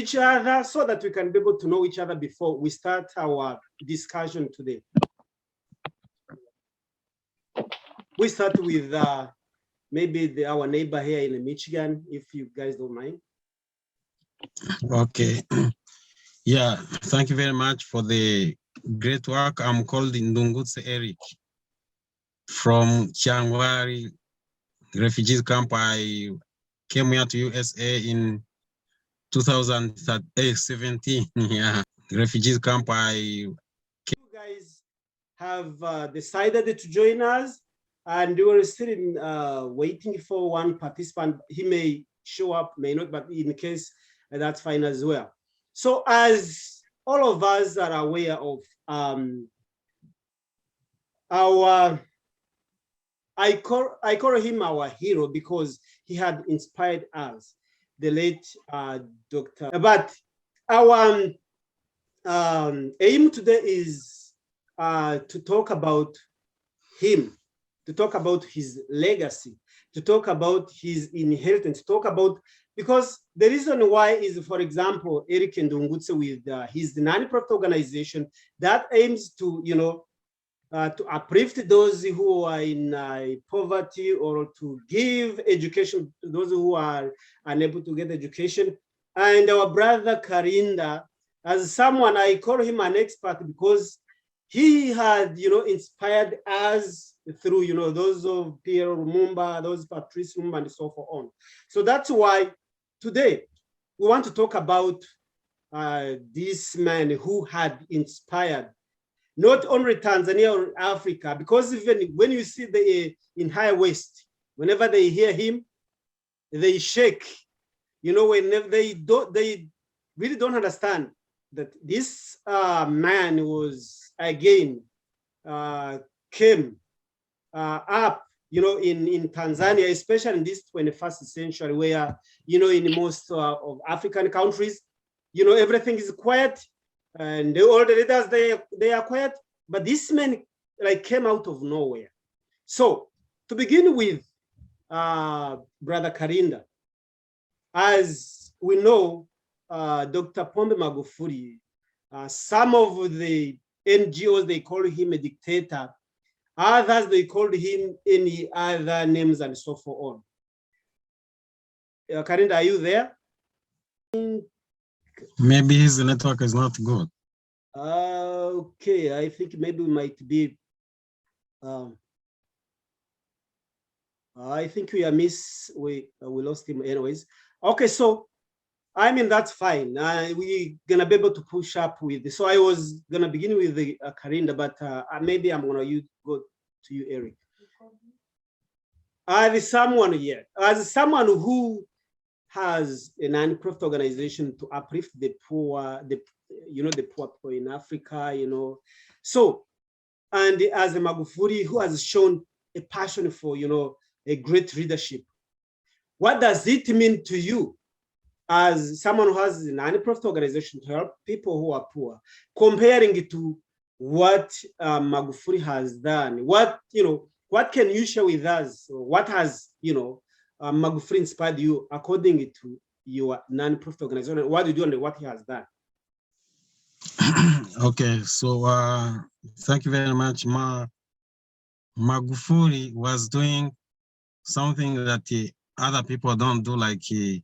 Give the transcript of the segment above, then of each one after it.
each other so that we can be able to know each other before we start our discussion today. We start with maybe our neighbor here in Michigan, if you guys don't mind. Okay. Yeah, thank you very much for the great work. I'm called Ndungutse Eric from Chiangwari refugee camp. I came here to USA in 2017. Yeah, refugee camp. You guys have decided to join us, and we were still waiting for one participant. He may show up, may not, but in case that's fine as well. So as all of us are aware of I call him our hero because he had inspired us, the late Dr. But our aim today is to talk about him, to talk about his legacy, to talk about his inheritance, to talk about, because the reason why is, for example, Eric Ndungutse with his non-profit organization that aims to, to uplift those who are in poverty, or to give education to those who are unable to get education. And our brother Karinda, as someone, I call him an expert because he had, inspired us through, those of Pierre Lumumba, those Patrice Lumumba, and so on. So that's why today we want to talk about this man who had inspired not only Tanzania or Africa, because even when you see the in High West, whenever they hear him, they shake. Whenever they really don't understand that this man was again came up, in Tanzania, especially in this 21st century, where in most of African countries, everything is quiet. And all the leaders, they are quiet, but this man came out of nowhere. So to begin with, Brother Karinda, as we know, Dr. Pombe Magufuri, some of the NGOs, they call him a dictator. Others, they called him any other names and so on. Karinda, are you there? Maybe his network is not good. Okay, I think maybe we might be. I think we lost him anyways. Okay, so that's fine. We're gonna be able to push up with this. So I was gonna begin with the Karinda, but maybe I'm gonna go to you, Eric. As someone who has a non-profit organization to uplift the poor, the poor people in Africa, So, and as a Magufuri who has shown a passion for, a great leadership, what does it mean to you as someone who has a non-profit organization to help people who are poor, comparing it to what Magufuri has done? What can you share with us? What has, Magufuri inspired you according to your non-profit organization? What do you do and what he has done? Okay, so thank you very much. Magufuri was doing something that other people don't do, like in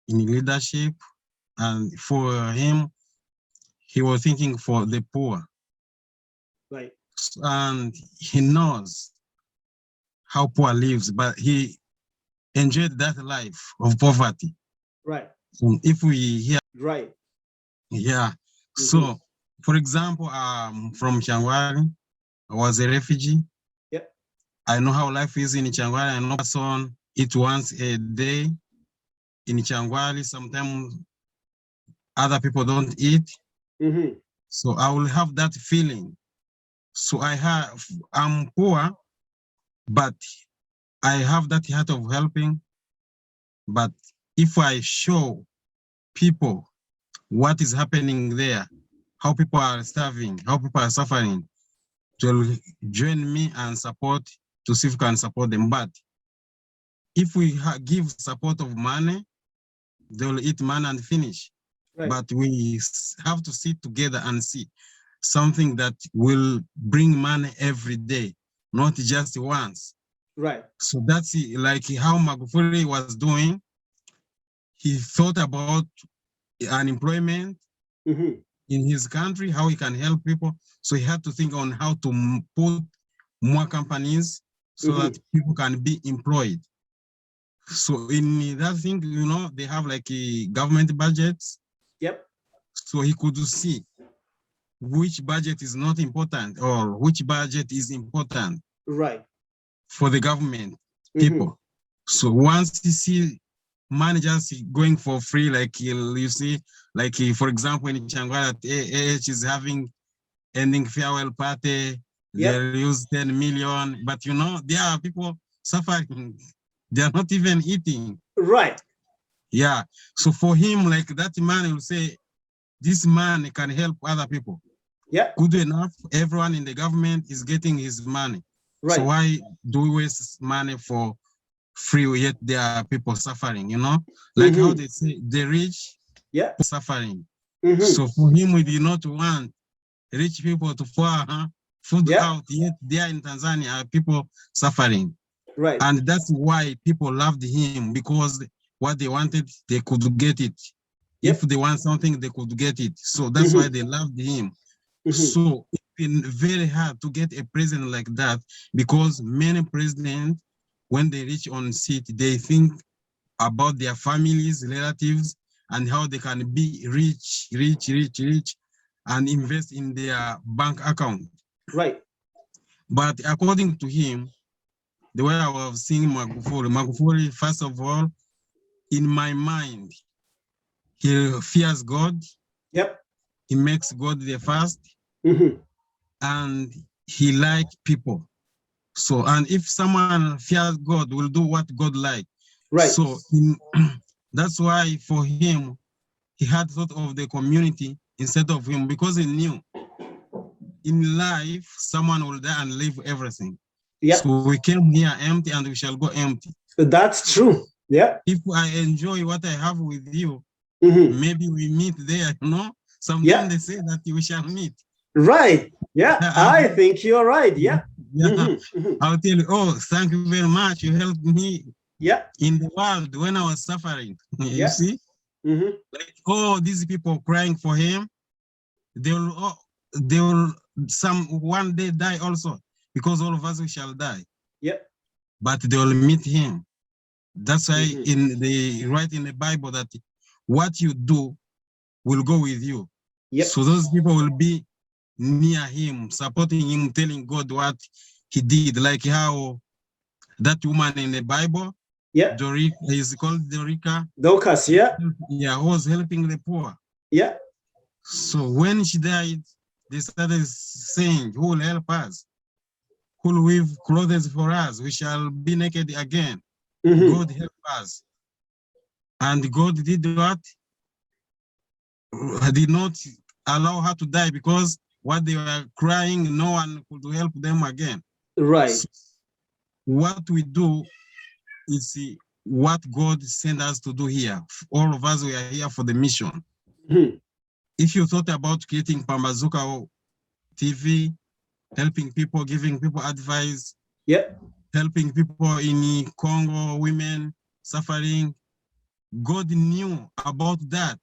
leadership. And for him, he was thinking for the poor. Right. And he knows how poor lives, but he enjoyed that life of poverty. Right. So if we hear. Right. Yeah. Mm-hmm. So, for example, from Chiangwari, I was a refugee. Yeah. I know how life is in Chiangwari. I know person eat once a day in Chiangwari. Sometimes other people don't eat. Mm-hmm. So I will have that feeling. So I'm poor, but I have that heart of helping. But if I show people what is happening there, how people are starving, how people are suffering, to join me and support to see if we can support them. But if we give support of money, they will eat money and finish. Right. but we have to sit together and see something that will bring money every day, not just once. Right. So that's like how Magufuri was doing. He thought about unemployment Mm-hmm. in his country, how he can help people. So he had to think on how to put more companies so that people can be employed. So in that thing, you know, they have like a government budgets. Yep. So he could see which budget is not important or which budget is important Right. for the government people. So once you see managers going for free, like you see, like for example, in Changwala, AH is having ending farewell party, they use 10 million, but you know, there are people suffering. They are not even eating. Right. Yeah. So for him, like that man will say, this man can help other people. Yeah. Good enough. Everyone in the government is getting his money. Right. So why do we waste money for free, yet there are people suffering, you know? Like how they say, the rich suffering. So for him, we do not want rich people to pour food out, yet there in Tanzania are people suffering. Right. And that's why people loved him, because what they wanted, they could get it. If they want something, they could get it. So that's why they loved him. So it's been very hard to get a president like that, because many presidents, when they reach on seat, they think about their families, relatives, and how they can be rich, and invest in their bank account. Right. But according to him, the way I was seeing Magufuri, first of all, in my mind, he fears God. Yep. He makes God the first. And he likes people. So, and if someone fears God, will do what God likes. Right. So that's why for him, he had thought of the community instead of him, because he knew in life, someone will die and leave everything. Yep. So we came here empty and we shall go empty. That's true. Yeah. If I enjoy what I have with you, maybe we meet there, you know? Sometimes they say that we shall meet. Right. Yeah. I think you're right. Yeah. I'll tell you, oh, thank you very much. You helped me in the world when I was suffering. You see? Like, oh, these people crying for him, they will one day die also, because all of us we shall die. Yep. But they will meet him. That's why they write in the Bible that what you do will go with you. Yep. So those people will be near him, supporting him, telling God what he did, like how that woman in the Bible, Dorica, is called Dorica. Dorcas, yeah. Yeah, who was helping the poor. Yeah. So when she died, they started saying, who will help us? Who will weave clothes for us? We shall be naked again. God help us. And God did what? Did not allow her to die, because what they were crying, no one could help them again. Right. So what we do is what God sent us to do here. All of us, we are here for the mission. If you thought about creating Pambazuka TV, helping people, giving people advice, helping people in Congo, women suffering, God knew about that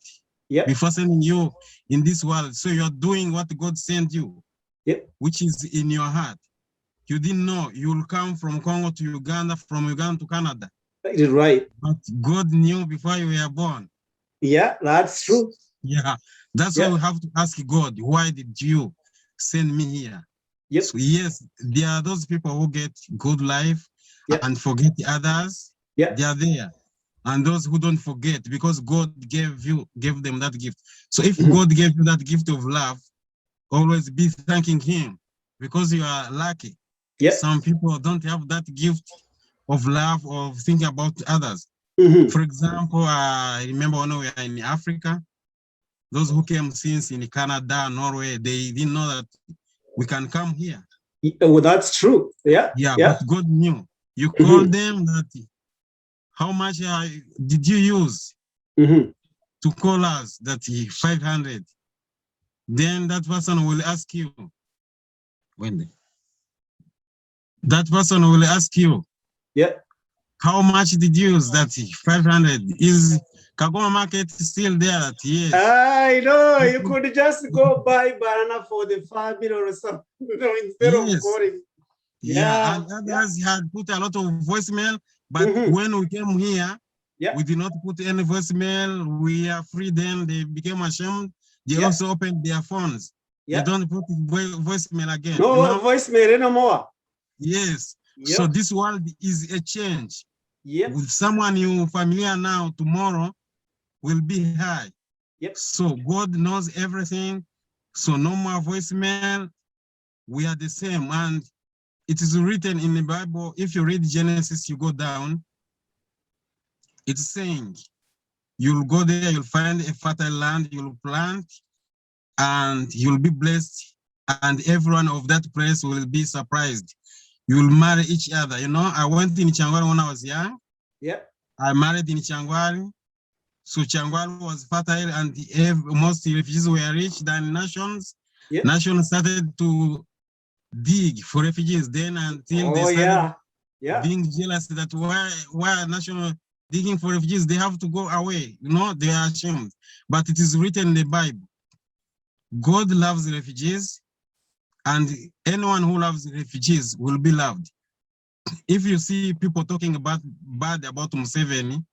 before sending you in this world. So you're doing what God sent you, which is in your heart. You didn't know you will come from Congo to Uganda, from Uganda to Canada. Right. But God knew before you were born. Yeah, that's true. Yeah, that's why we have to ask God, why did you send me here? So yes, there are those people who get good life and forget the others. They are there. And those who don't forget, because God gave them that gift. So if God gave you that gift of love, always be thanking him, because you are lucky. Some people don't have that gift of love, of thinking about others. For example, I remember when we were in Africa, those who came since in Canada, Norway, they didn't know that we can come here. Well, that's true. Yeah. But God knew. You called them that, how much did you use? to call us that 500. Then that person will ask you, that person will ask you, Yeah. how much did you use that 500? Is Kagoma market still there? Yes. I know, you could just go buy banana for the family or something, instead of calling. Yeah, and others had put a lot of voicemail, but when we came here, we did not put any voicemail. We are free. Then they became ashamed. They also opened their phones. They don't put voicemail again. No voicemail anymore. Yes. So this world is a change. With someone you familiar now, tomorrow will be high. So God knows everything. So no more voicemail. We are the same. And it is written in the Bible. If you read Genesis, you go down. It's saying, you'll go there, you'll find a fertile land, you'll plant, and you'll be blessed. And everyone of that place will be surprised. You'll marry each other. You know, I went in Changwari when I was young. I married in Changwari. So Changwari was fertile, and most refugees were rich than nations. Nations started to dig for refugees then until they started being jealous that why national digging for refugees, they have to go away. You know, they are ashamed. But it is written in the Bible. God loves refugees, and anyone who loves refugees will be loved. If you see people talking bad about Museveni,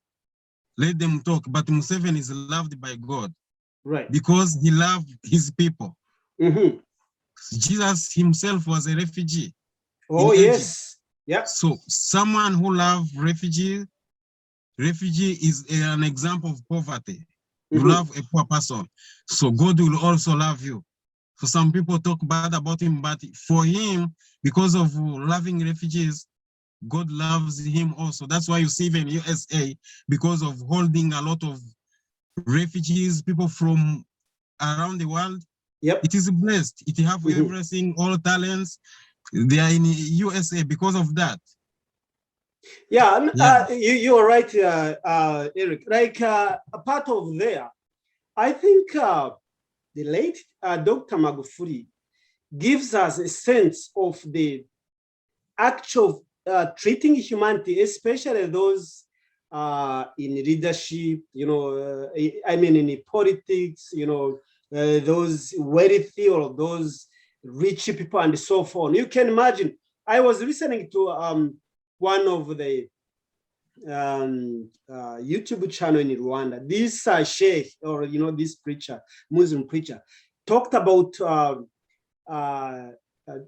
let them talk. But Museveni is loved by God, because he loved his people. Jesus himself was a refugee. Oh, yes. So someone who loves refugee is an example of poverty. You love a poor person, so God will also love you. So some people talk bad about him, but for him, because of loving refugees, God loves him also. That's why you see even USA, because of holding a lot of refugees, people from around the world, it is blessed. It have everything, all talents. They are in USA because of that. You are right, Eric. Like a part of there, I think the late Dr. Magufuri gives us a sense of the actual treating humanity, especially those in leadership, I mean, in politics, those wealthy or those rich people and so forth. You can imagine, I was listening to one of the YouTube channel in Rwanda. This sheikh, or this preacher, Muslim preacher, talked about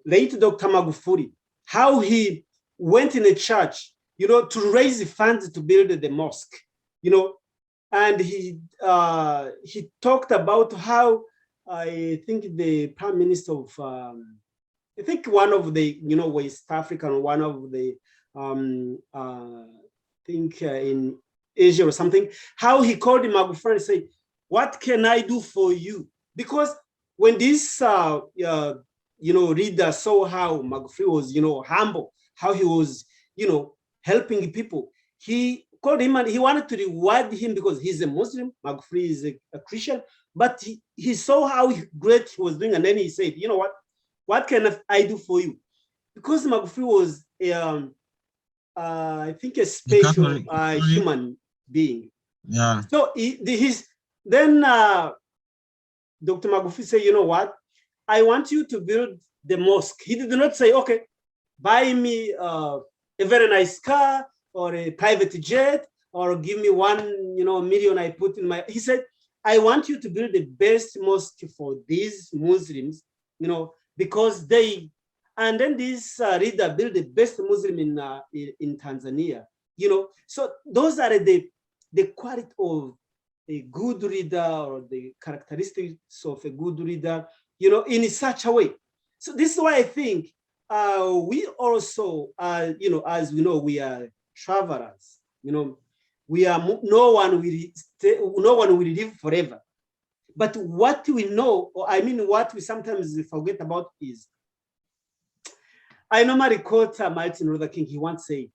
late Dr. Magufuri, how he went in a church, to raise funds to build the mosque, and he talked about how I think the Prime Minister of I think one of the West African, one of the think in Asia or something, how he called him Magufuri and said, "What can I do for you?" Because when this reader saw how Magufuri was humble, how he was helping people, he called him and he wanted to reward him because he's a Muslim. Magufuri is a Christian, but he saw how great he was doing, and then he said, "You know what can I do for you?" Because Magufuri was I think a special human being. So then Dr. Magufuri said, "You know what? I want you to build the mosque." He did not say, "Okay, buy me a very nice car or a private jet or give me 1 million I put in my." He said, "I want you to build the best mosque for these Muslims, because they." And then this reader built the best Muslim in Tanzania, So those are the quality of a good reader, or the characteristics of a good reader, in such a way. So this is why I think we also, as we know, we are travelers. We are no one will live forever. But what we know, or I mean, what we sometimes forget about is, I normally quote Martin Luther King. He once said,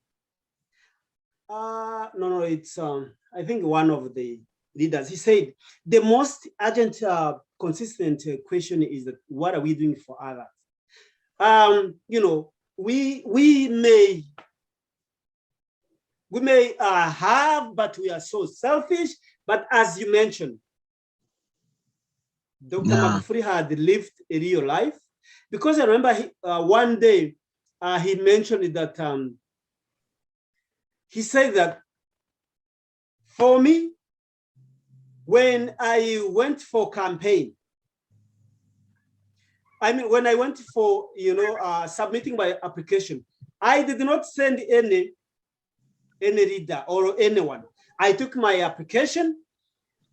no, it's I think one of the leaders. He said the most urgent, consistent question is that what are we doing for others? You know, we may have, but we are so selfish. But as you mentioned, Dr. Magufuri had lived a real life, because I remember one day he mentioned that he said that for me, when I went for campaign, I mean, when I went for, submitting my application, I did not send any reader or anyone. I took my application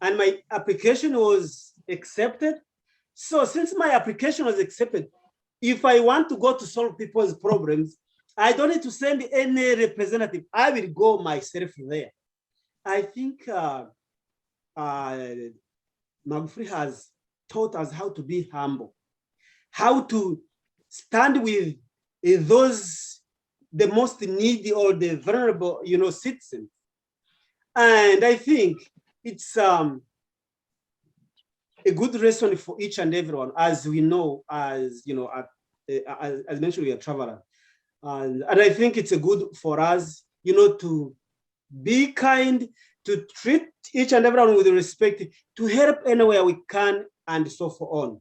and my application was accepted. So since my application was accepted, if I want to go to solve people's problems, I don't need to send any representative. I will go myself there. I think Magufuri has taught us how to be humble, how to stand with those, the most needy or the vulnerable, citizens. And I think it's a good lesson for each and everyone, as we know, as as mentioned, we are travelers, and I think it's a good for us, to be kind, to treat each and everyone with respect, to help anywhere we can, and so on.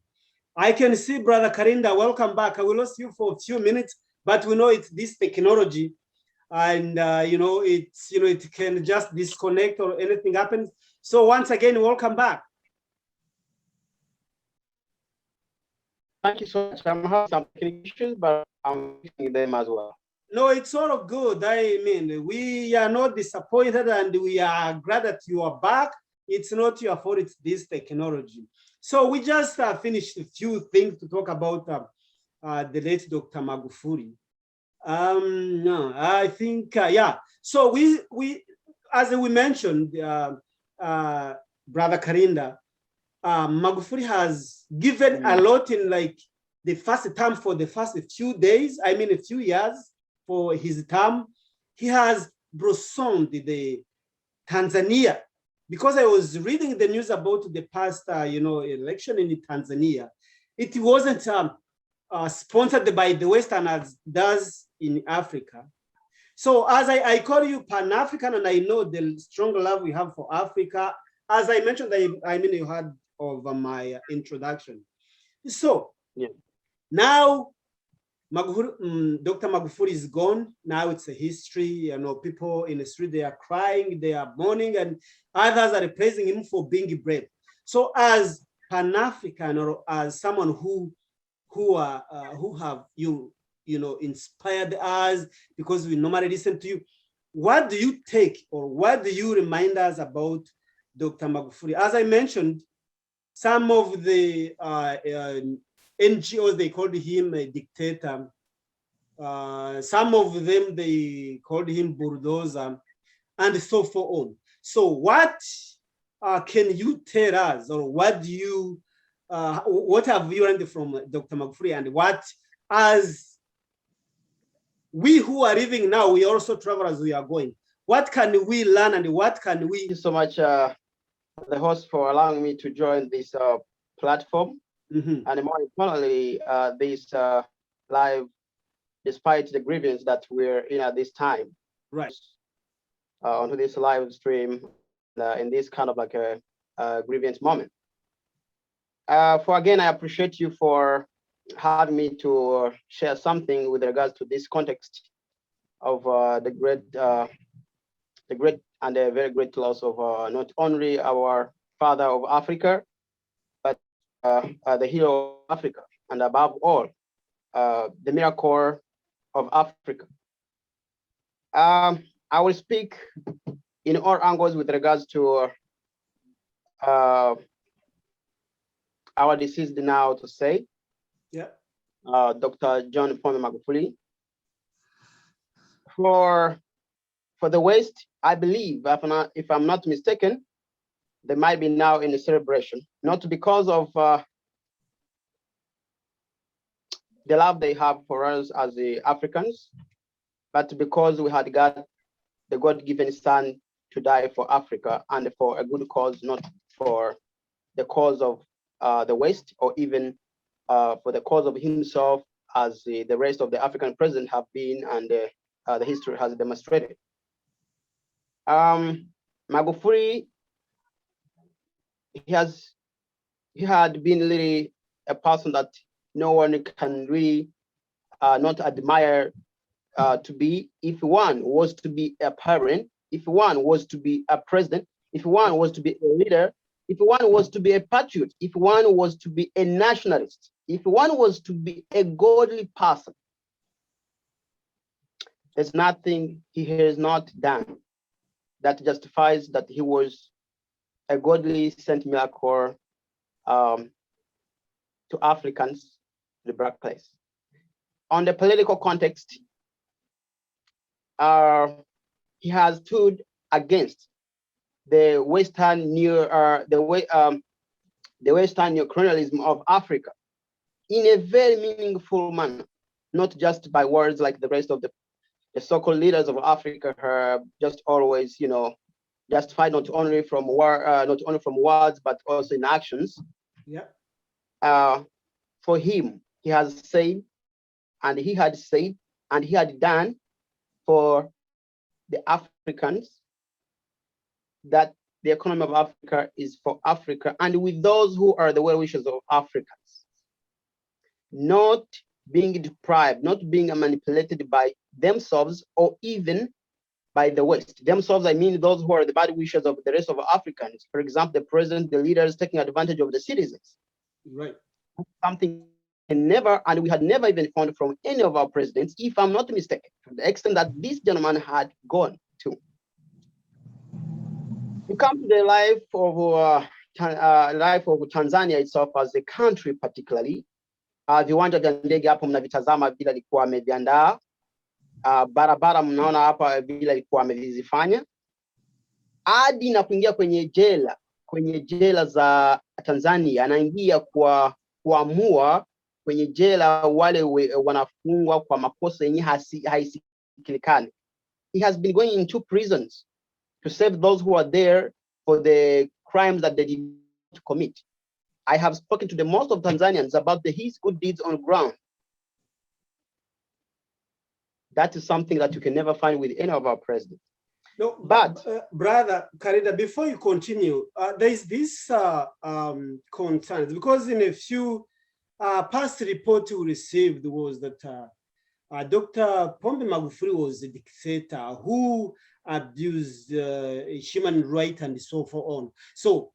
I can see Brother Karinda, welcome back. I will lost you for a few minutes, but we know it's this technology, and it can just disconnect or anything happens. So once again, welcome back. Thank you so much. I'm having some technical issues, but I'm fixing them as well. No, it's all good. I mean, we are not disappointed, and we are glad that you are back. It's not your fault, it's this technology. So we just finished a few things to talk about the late Dr. Magufuri. No, I think, yeah. So we, as we mentioned, Brother Karinda, Magufuri has given a lot in like the first term, for the first few days, I mean a few years for his term. He has blossomed the Tanzania, because I was reading the news about the past, election in Tanzania. It wasn't sponsored by the Western as does in Africa. So as I call you Pan-African, and I know the strong love we have for Africa, as I mentioned, I mean, you heard of my introduction. So yeah. Now, Dr. Magufuri is gone. Now it's a history. People in the street, they are crying, they are mourning, and others are praising him for being brave. So as Pan-African, or as someone who have inspired us, because we normally listen to you, what do you take, or what do you remind us about Dr. Magufuri? As I mentioned, some of the NGOs, they called him a dictator. Some of them, they called him bulldozer, and so on. So what can you tell us, or what do you, what have you learned from Dr. Magufuri, and what, as we who are living now, we also travel as we are going, what can we learn, and what can we? Thank you so much, the host, for allowing me to join this platform. And more importantly, this live, despite the grievance that we're in at this time, right? Onto this live stream in this kind of like a grievance moment. For again, I appreciate you for having me to share something with regards to this context of the great and a very great loss of not only our father of Africa, but the hero of Africa, and above all, the miracle of Africa. I will speak in all angles with regards to our deceased now, to say, yeah, Dr. John Pombe Magufuri. For the West, I believe, if I'm not mistaken, they might be now in a celebration, not because of the love they have for us as the Africans, but because we had got the God-given son to die for Africa and for a good cause, not for the cause of the West, or even for the cause of himself, as the rest of the African presidents have been, and the history has demonstrated. Magufuri, he had been really a person that no one can really not admire to be. If one was to be a parent, if one was to be a president, if one was to be a leader, if one was to be a patriot, if one was to be a nationalist, if one was to be a godly person, there's nothing he has not done that justifies that he was a godly Saint Miracle to Africans, the birthplace. On the political context, he has stood against the Western neocolonialism of Africa in a very meaningful manner, not just by words like the rest of the so-called leaders of Africa have just always, justified not only from words but also in actions. Yeah. For him, he has said, and he had said, and he had done for the Africans, that the economy of Africa is for Africa and with those who are the well-wishers of Africans, not being deprived, not being manipulated by themselves or even by the West. Themselves, I mean those who are the bad wishers of the rest of Africans. For example, the president, the leaders taking advantage of the citizens. Right. Something never, and we had never even found from any of our presidents, if I'm not mistaken, to the extent that this gentleman had gone to. We come to the life of Tanzania itself as a country particularly. Viwanja vya ndege hapo mnavitazama vile alikuwa ameviandaa. Barabara mnaona hapa vile alikuwa amevizifanya, hadi na kuingia kwenye jela za Tanzania. Anaingia kwa kuamua kwenye jela wale wanafungwa kwa makosa yenye haisikilikani. He has been going into prisons to save those who are there for the crimes that they did not commit. I have spoken to the most of Tanzanians about his good deeds on ground. That is something that you can never find with any of our presidents. No, but brother Karida, before you continue, there is this concern, because in a few past reports we received was that Dr. Pombe Magufuri was a dictator who abused human rights and so on. So,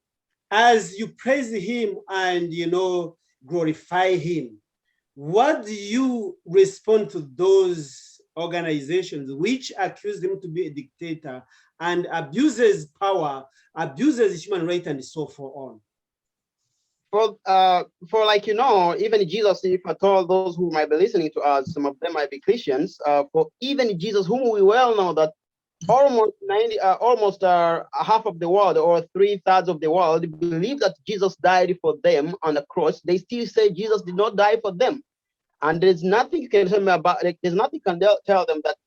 as you praise him and glorify him, what do you respond to those organizations which accuse him to be a dictator and abuses power, abuses human rights, and so on? For even Jesus, if at all those who might be listening to us, some of them might be Christians. For even Jesus, whom we well know that almost half of the world, or 3/3 of the world, believe that Jesus died for them on the cross, they still say Jesus did not die for them. And there's nothing you can tell me about. There's nothing you can tell them that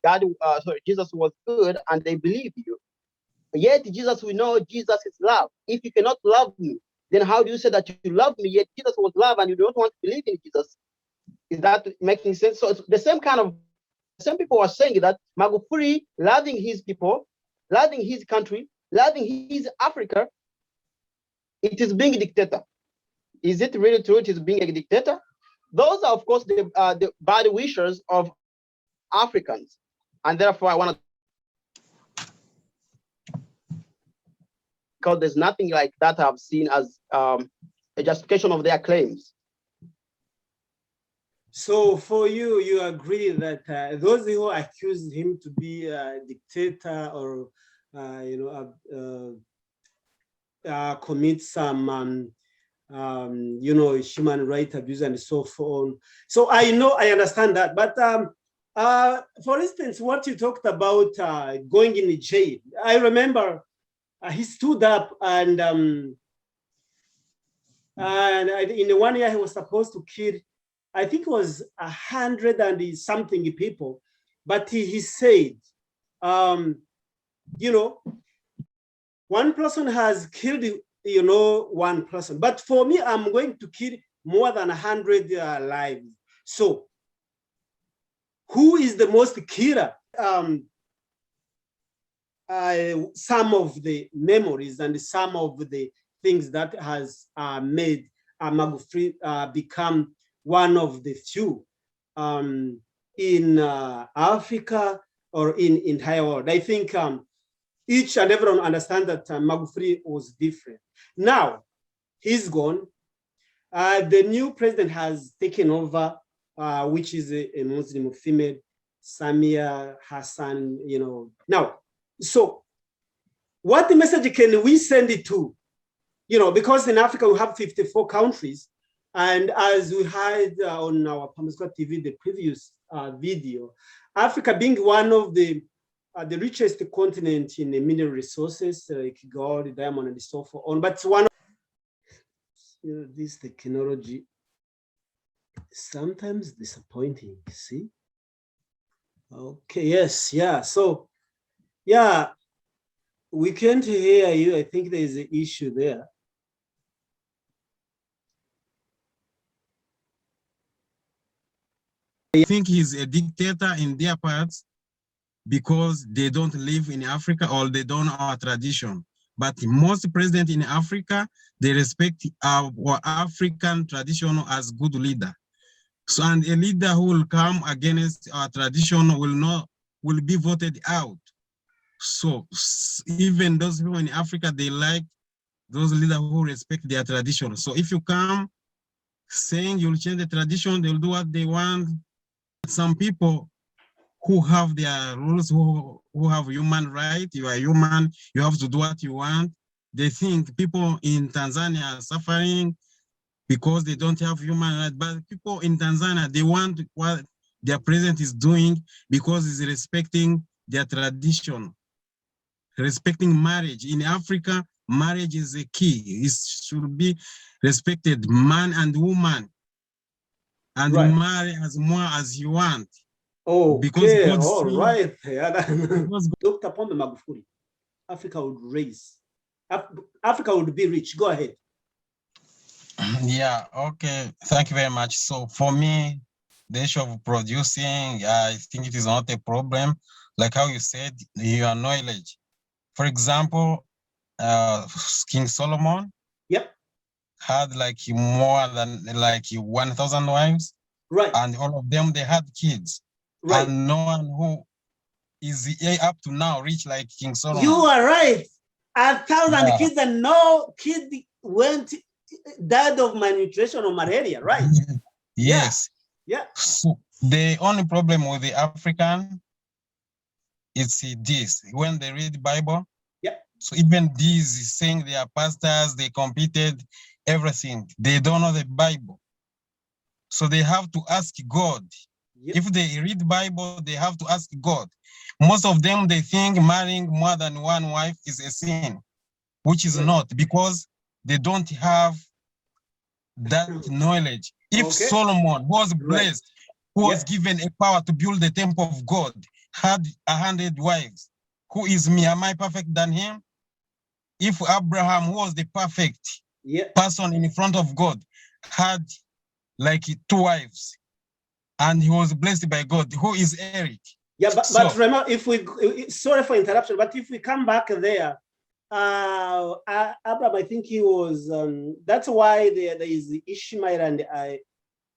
Jesus was good, and they believe you. Yet Jesus, we know Jesus is love. If you cannot love me, then how do you say that you love me? Yet Jesus was love, and you don't want to believe in Jesus. Is that making sense? So it's the same people are saying that Magufuri, loving his people, loving his country, loving his Africa, it is being a dictator. Is it really true? It is being a dictator? Those are, of course, the bad wishers of Africans, and therefore I want to, because there's nothing like that I've seen as a justification of their claims. So for you, you agree that those who accuse him to be a dictator or commit some human rights abuse and so on. So I understand that, but for instance, what you talked about going in jail, I remember he stood up and in the 1 year he was supposed to kill, I think it was 100 and something people, but he said, one person has killed, you know, one person. But for me, I'm going to kill more than 100 lives. So who is the most killer? Some of the memories and some of the things that has made Magufuri become one of the few in Africa or in entire world. I think each and everyone understands that Magufuri was different. Now, he's gone. The new president has taken over, which is a Muslim female, Samia Hassan, you know. Now, so what message can we send it to? You know, because in Africa we have 54 countries, and as we had on our Pamusco TV, the previous video, Africa being one of the richest continent in the mineral resources, like gold, diamond, and so on. But one of this technology sometimes disappointing. See? Okay. Yes. Yeah. So, yeah, we can't hear you. I think there is an issue there. I think he's a dictator in their parts because they don't live in Africa or they don't know our tradition. But most presidents in Africa, they respect our African tradition as good leader. So, and a leader who will come against our tradition will be voted out. So even those people in Africa, they like those leaders who respect their tradition. So if you come saying you'll change the tradition, they'll do what they want. Some people who have their rules, who have human rights, you are human, you have to do what you want. They think people in Tanzania are suffering because they don't have human rights. But people in Tanzania, they want what their president is doing because he's respecting their tradition, respecting marriage. In Africa, marriage is a key. It should be respected, man and woman. And right. marry as more as you want. Oh, because okay, God all sees, right. because Dr. Pombe Magufuri, Africa would raise. Africa would be rich. Go ahead. Yeah, okay. Thank you very much. So for me, the issue of producing, I think it is not a problem. Like how you said, your knowledge. For example, King Solomon Yep. had like more than like 1,000 wives. Right. And all of them, they had kids. Right. And no one who is up to now reach like King Solomon. You are right. 1,000 kids and no kid died of malnutrition or malaria, right? Yes. Yeah. So the only problem with the African, it's this, when they read the Bible, yeah. So even these saying they are pastors, they competed, everything, they don't know the Bible. So they have to ask God. Yep. If they read the Bible, they have to ask God. Most of them, they think marrying more than one wife is a sin, which is not, because they don't have that knowledge. If Solomon was blessed, who was given a power to build the temple of God, had 100 wives, who is me? Am I perfect than him? If Abraham, who was the perfect person in front of God, had like 2 wives, and he was blessed by God, who is Eric? Yeah, but remember, if we, sorry for interruption, but if we come back there, Abraham, I think he was, that's why there is Ishmael and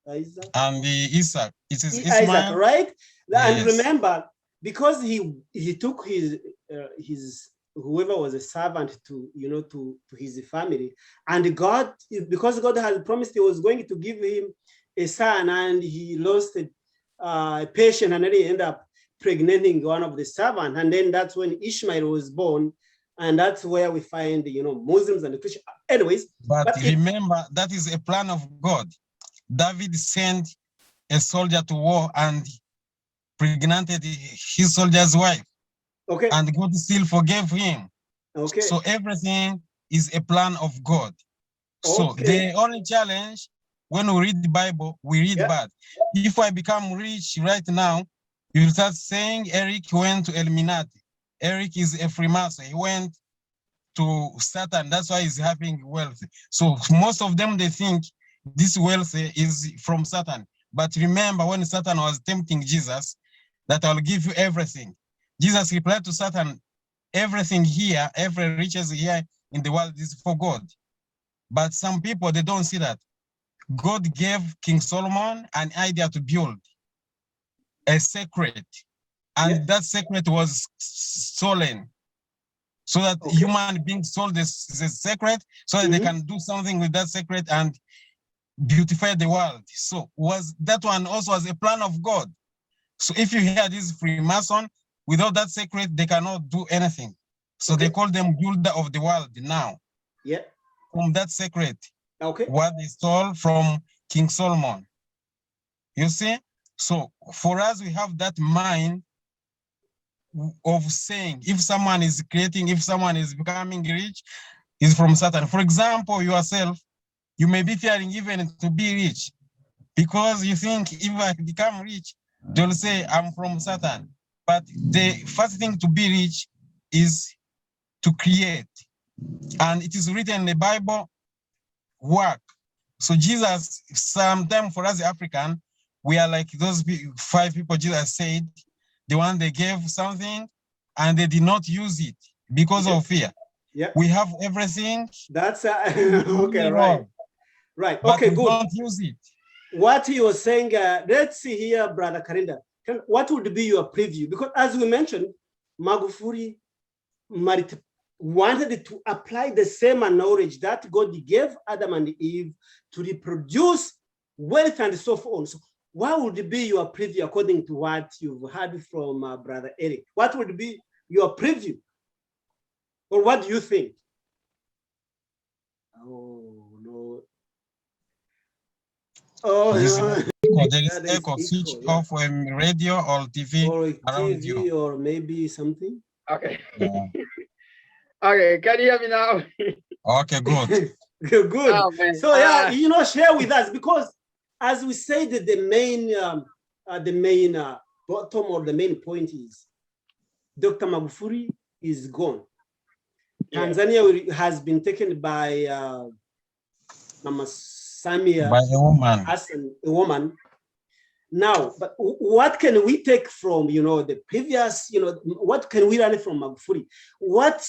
Isaac. And the Isaac, it is Isaac, Ismail, right? Yes. And remember, because he took his whoever was a servant to, you know, to his family, and God, because God had promised he was going to give him a son, and he lost a patient, and then he ended up impregnating one of the servants, and then that's when Ishmael was born, and that's where we find, you know, Muslims and the Christians. Anyways, but remember, that is a plan of God. David sent a soldier to war and pregnanted his soldier's wife. Okay. And God still forgave him. Okay. So everything is a plan of God. So the only challenge, when we read the Bible, we read bad. If I become rich right now, you start saying Eric went to Illuminati. Eric is a Freemason. He went to Satan. That's why he's having wealth. So most of them, they think this wealth is from Satan. But remember when Satan was tempting Jesus, that I'll give you everything. Jesus replied to Satan, everything here, every riches here in the world is for God. But some people, they don't see that. God gave King Solomon an idea to build a secret, and that secret was stolen, so that human beings sold this secret so that they can do something with that secret and beautify the world. So was that one also was a plan of God. So if you hear this Freemason, without that secret, they cannot do anything. So they call them builder of the world now. Yeah. From that secret, okay, what they stole from King Solomon. You see? So for us, we have that mind of saying, if someone is creating, if someone is becoming rich, is from Satan. For example, yourself, you may be fearing even to be rich because you think if I become rich, they'll say I'm from Satan. But the first thing to be rich is to create. And it is written in the Bible, work. So Jesus, sometimes for us African, we are like those 5 people Jesus said, the one they gave something and they did not use it because of fear. Yeah. We have everything. That's okay, right. Right. But okay, we good. don't use it. What you were saying, let's see here, Brother Karinda. What would be your preview? Because as we mentioned, Magufuri wanted to apply the same knowledge that God gave Adam and Eve to reproduce wealth and so on. So what would be your preview according to what you've heard from Brother Eric? What would be your preview? Or what do you think? Oh, no. Oh, no. There is echo. Switch off radio or TV or around you. Or maybe something. Okay. Okay, can you hear me now? Okay, good. Good. Oh, so yeah, share with us, because as we said, the main bottom or the main point is Dr. Magufuri is gone. Tanzania has been taken by Mama Samia, by a woman. Hassan, a woman. Now, but what can we take from, the previous, what can we learn from Magufuri? What,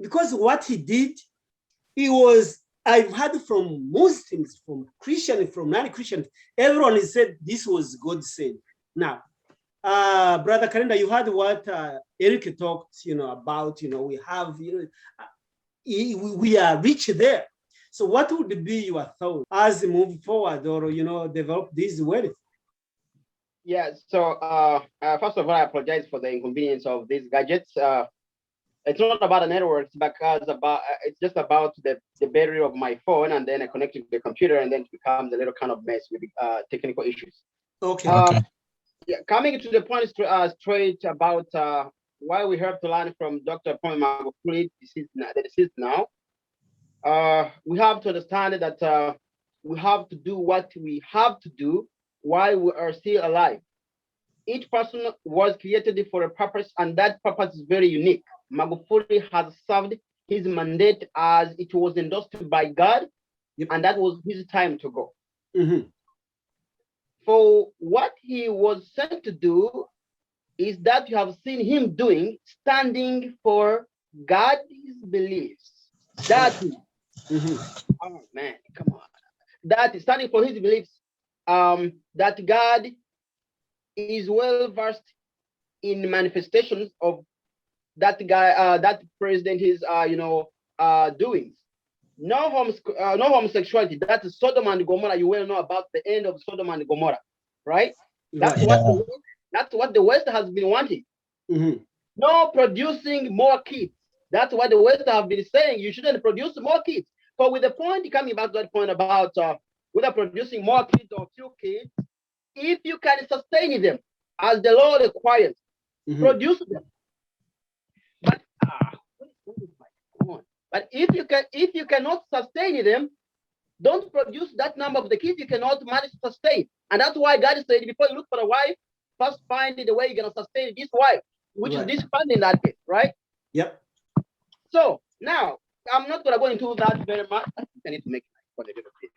because what he did, I've heard from Muslims, from Christians, from non-Christians, everyone has said this was God said. Now, Brother Karinda, you heard what Eric talked, about, we have, we are rich there. So what would be your thought as we move forward or, develop this wealth? Yeah, so first of all, I apologize for the inconvenience of these gadgets. It's not about the networks, because it's just about the battery of my phone, and then I connect it to the computer, and then it becomes a little kind of mess with technical issues. Okay. Yeah, coming to the point straight about why we have to learn from Dr. Pombe Magufuri, the deceased now. We have to understand that we have to do what we have to do while we are still alive. Each person was created for a purpose, and that purpose is very unique. Magufuri has served his mandate as it was endorsed by God, and that was his time to go. For what he was sent to do is that you have seen him doing, standing for God's beliefs. That is, oh man, come on. That is standing for his beliefs, that God is well versed in manifestations of that guy, that president is, doings. No homosexuality. That is Sodom and Gomorrah. You well know about the end of Sodom and Gomorrah, right? That's what the West has been wanting. No producing more kids. That's what the West have been saying. You shouldn't produce more kids. But with the point, coming back to that point about whether producing more kids or few kids, if you can sustain them as the law requires, produce them. But but if you cannot sustain them, don't produce that number of the kids you cannot manage to sustain. And that's why God said, before you look for a wife, first find the way you're gonna sustain this wife, which is this family in that case, right? Yep. So now I'm not gonna go into that very much. I think I need to make it a little bit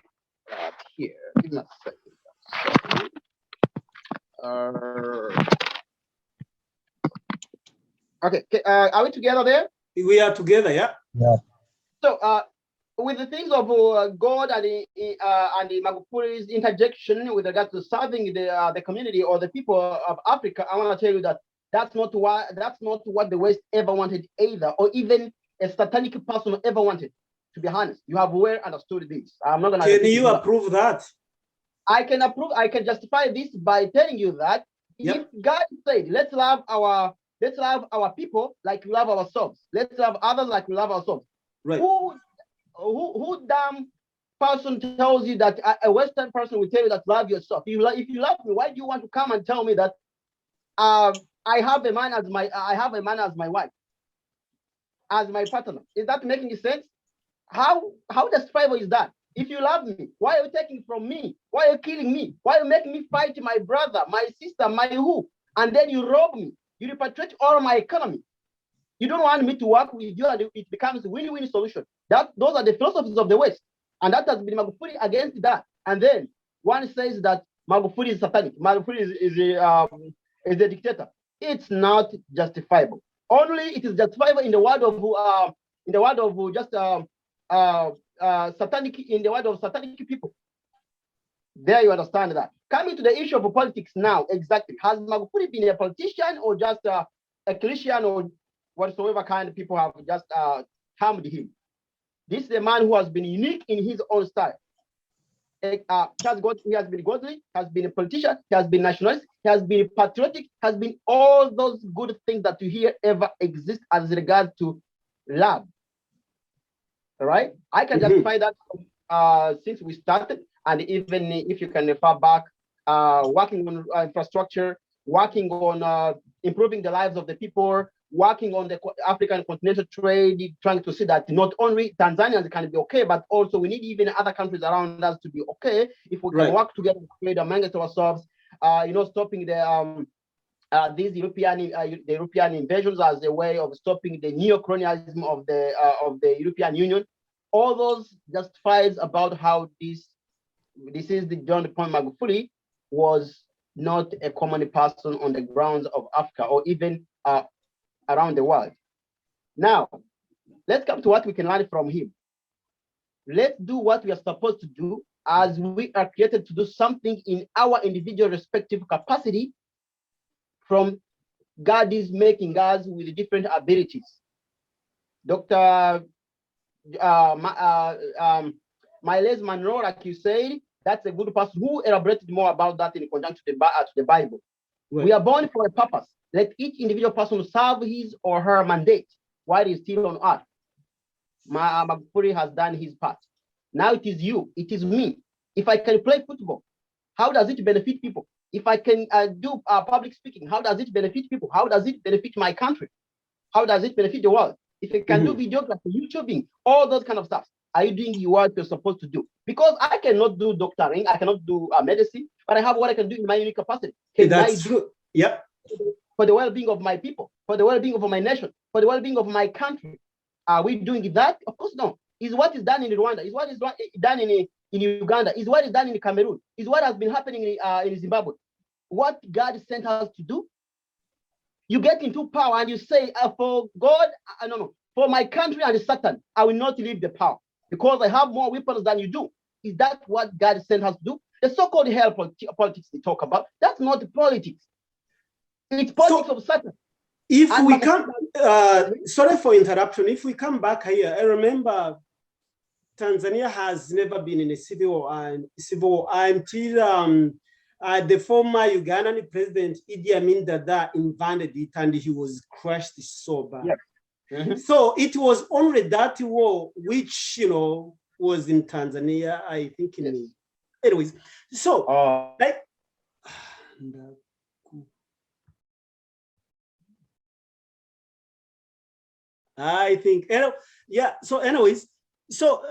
here. Give me a second. Okay, are we together there? We are together, yeah. Yeah. So with the things of God and the Magufuri's interjection with regard to serving the community or the people of Africa, I want to tell you that that's not what the West ever wanted either, or even a satanic person ever wanted. To be honest, you have well understood this. I'm not gonna. Can you approve that? I can approve. I can justify this by telling you that if God said, "Let's love our people like we love ourselves. Let's love others like we love ourselves." Right. Who damn person tells you that a Western person will tell you that love yourself? If you love me, why do you want to come and tell me that I have a man as my wife, as my partner? Is that making sense? How justifiable is that? If you love me, why are you taking from me? Why are you killing me? Why are you making me fight my brother, my sister, my who? And then you rob me. You repatriate all my economy. You don't want me to work with you, and it becomes a win-win solution. Those are the philosophies of the West, and that has been Magufuri against that. And then one says that Magufuri is satanic. Magufuri is a dictator. It's not justifiable. Only it is justifiable in the word of just satanic, in the word of satanic people. There you understand that. Coming to the issue of politics now, exactly. Has Magufuri been a politician or just a Christian or whatsoever kind of people have just harmed him? This is a man who has been unique in his own style. He has been godly, has been a politician, he has been nationalist, he has been patriotic, has been all those good things that you hear ever exist as regards to love. All right, I can justify that since we started, and even if you can refer back, working on infrastructure, working on improving the lives of the people, working on the African continental trade, trying to see that not only Tanzanians can be okay, but also we need even other countries around us to be okay if we can work together, trade amongst ourselves. Stopping these European invasions as a way of stopping the neo-colonialism of the European Union. All those justifies about how this is the John Pombe Magufuri was not a common person on the grounds of Africa or even around the world. Now, let's come to what we can learn from him. Let's do what we are supposed to do, as we are created to do something in our individual respective capacity. From God is making us with different abilities. Dr. Miles Monroe, like you said, that's a good person who elaborated more about that in conjunction to the Bible. Right. We are born for a purpose. Let each individual person serve his or her mandate while he's still on earth. Magufuri has done his part. Now it is you, it is me. If I can play football, how does it benefit people? If I can do public speaking, how does it benefit people? How does it benefit my country? How does it benefit the world? If you can do videography, YouTubing, all those kind of stuff, are you doing what you're supposed to do? Because I cannot do doctoring, I cannot do medicine, but I have what I can do in my unique capacity. That's true. Yep. For the well-being of my people, for the well-being of my nation, for the well-being of my country. Are we doing that? Of course no. Is what is done in Rwanda, is what is done in Uganda, is what is done in Cameroon, is what has been happening in Zimbabwe. What God sent us to do. You get into power and you say, for God, for my country and Satan, I will not leave the power because I have more weapons than you do. Is that what God sent us to do? The so-called hell politics they talk about, that's not politics. It's politics of Satan. If we come, sorry for interruption. If we come back here, I remember Tanzania has never been in a civil war until the former Ugandan president Idi Amin Dada invaded it, and he was crushed so bad. Yep. So it was only that war which was in Tanzania, I think. Anyways, so like. I think, yeah. So, anyways, so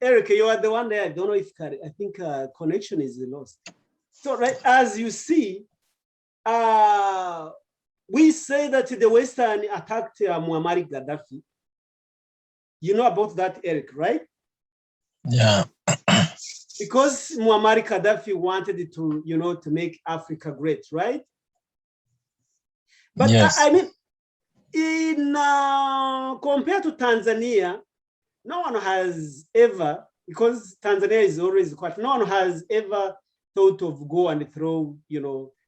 Eric, you are the one there. I don't know if I think connection is lost. So, right, as you see, we say that the Western attacked Muammar Gaddafi, You know about that, Eric, right? Yeah. Because Muammar Gaddafi wanted to, to make Africa great, right? But Yes. I mean, in compared to Tanzania, no one has ever, because Tanzania is always quiet, no one has ever thought of go and throw,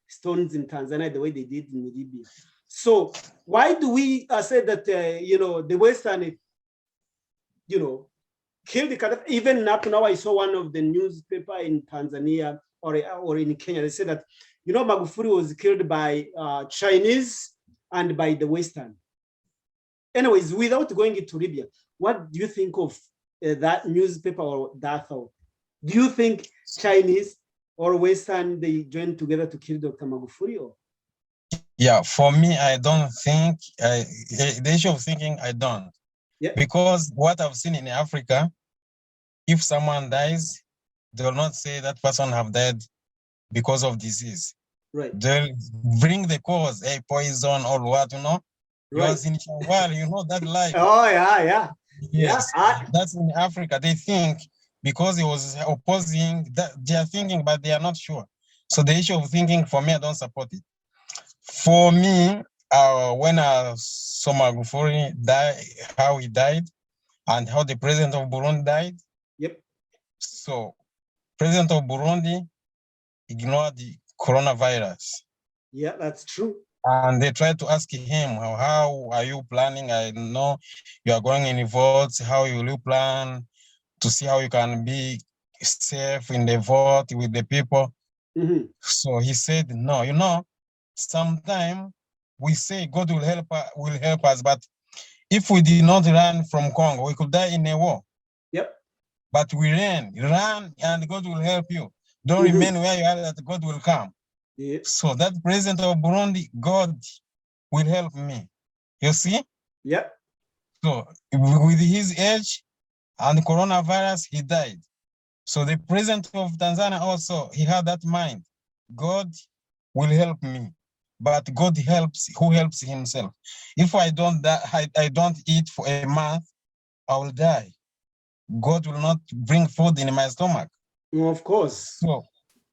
stones in Tanzania the way they did in Libya. So why do we say that, the Western, killed the Gaddafi? Even up now, I saw one of the newspaper in Tanzania or in Kenya. They said that, Magufuli was killed by Chinese and by the Western. Anyways, without going into Libya, what do you think of that newspaper or that thought? Do you think Chinese or Western, they joined together to kill Dr. Magufuli? Or? Yeah, for me, I don't think, the issue of thinking, I don't. Yeah. Because what I've seen in Africa, if someone dies, they will not say that person have died because of disease. Right. They'll bring the cause, poison or what, Right. Because in Chawal, that life. Oh, yeah. Yes, that's in Africa. They think because he was opposing, that they are thinking, but they are not sure. So the issue of thinking, for me, I don't support it. For me, when I saw Magufuli die, how he died, and how the president of Burundi died. Yep. So, president of Burundi ignored the coronavirus. Yeah, that's true. And they tried to ask him, how are you planning? I know you are going in votes. How will you plan to see how you can be safe in the vote with the people? Mm-hmm. So he said, no, sometimes we say God will help us, but if we did not run from Congo, we could die in a war. Yep. But we run, and God will help you. Don't remain where you are, that God will come. Yep. So that president of Burundi, God will help me. You see? Yep. So with his age and coronavirus, he died. So the president of Tanzania also, he had that mind. God will help me. But God helps who helps himself. If I don't I don't eat for a month, I will die. God will not bring food in my stomach. Of course.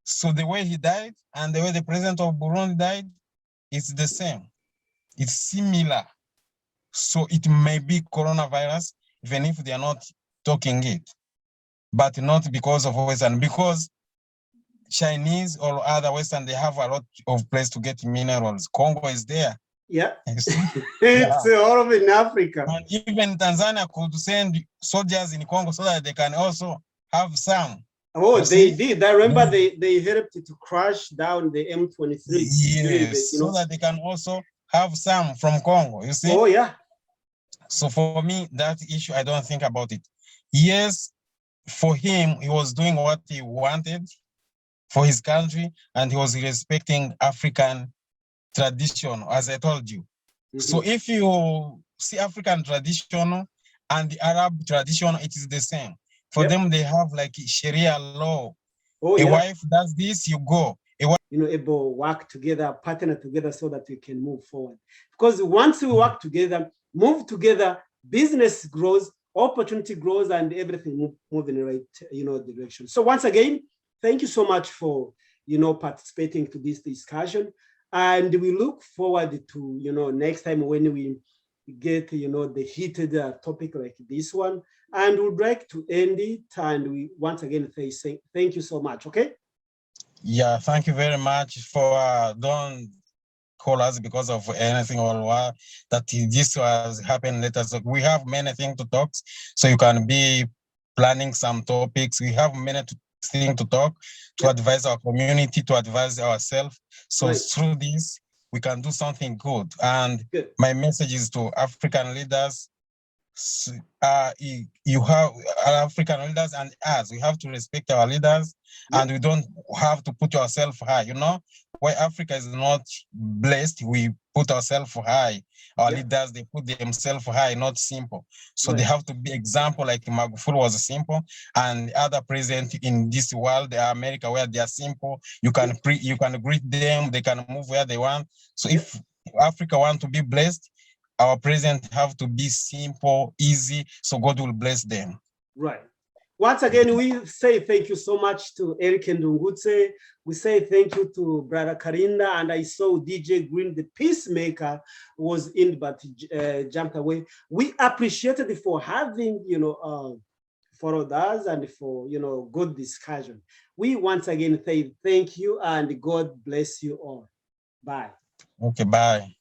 So the way he died and the way the president of Burundi died, it's the same. It's similar. So it may be coronavirus, even if they are not talking it, but not because of Western, because Chinese or other Western, they have a lot of place to get minerals. Congo is there. Yeah. It's all over in Africa. And even Tanzania could send soldiers in Congo so that they can also have some. Oh, they did. I remember they helped to crash down the M23. Yes, so that they can also have some from Congo, you see? Oh, yeah. So for me, that issue, I don't think about it. Yes, for him, he was doing what he wanted for his country, and he was respecting African tradition, as I told you. So if you see African tradition and the Arab tradition, it is the same. For them, they have like Sharia law. A wife does this, you go. Able work together, partner together so that we can move forward. Because once we work together, move together, business grows, opportunity grows, and everything move in the right, direction. So once again, thank you so much for, participating to this discussion. And we look forward to, next time when we get, the heated topic like this one. And we'd like to end it. And we once again say thank you so much. Okay. Yeah, thank you very much for don't call us because of anything or what that this was happened. Let us. We have many things to talk, so you can be planning some topics. We have many things to talk, to advise our community, to advise ourselves. So through this, we can do something good. And my message is to African leaders. You have African leaders and us. We have to respect our leaders, and we don't have to put ourselves high. Why Africa is not blessed, we put ourselves high. Our leaders, they put themselves high, not simple. So they have to be example, like Magufuli was simple, and other president in this world, America, where they are simple. You can greet them, they can move where they want. So if Africa want to be blessed, our present have to be simple, easy, so God will bless them. Right. Once again, we say thank you so much to Eric and Ndungutse. We say thank you to Brother Karinda, and I saw DJ Green, the peacemaker, was in but jumped away. We appreciated it for having, followed us and for, good discussion. We once again say thank you and God bless you all. Bye. Okay, bye.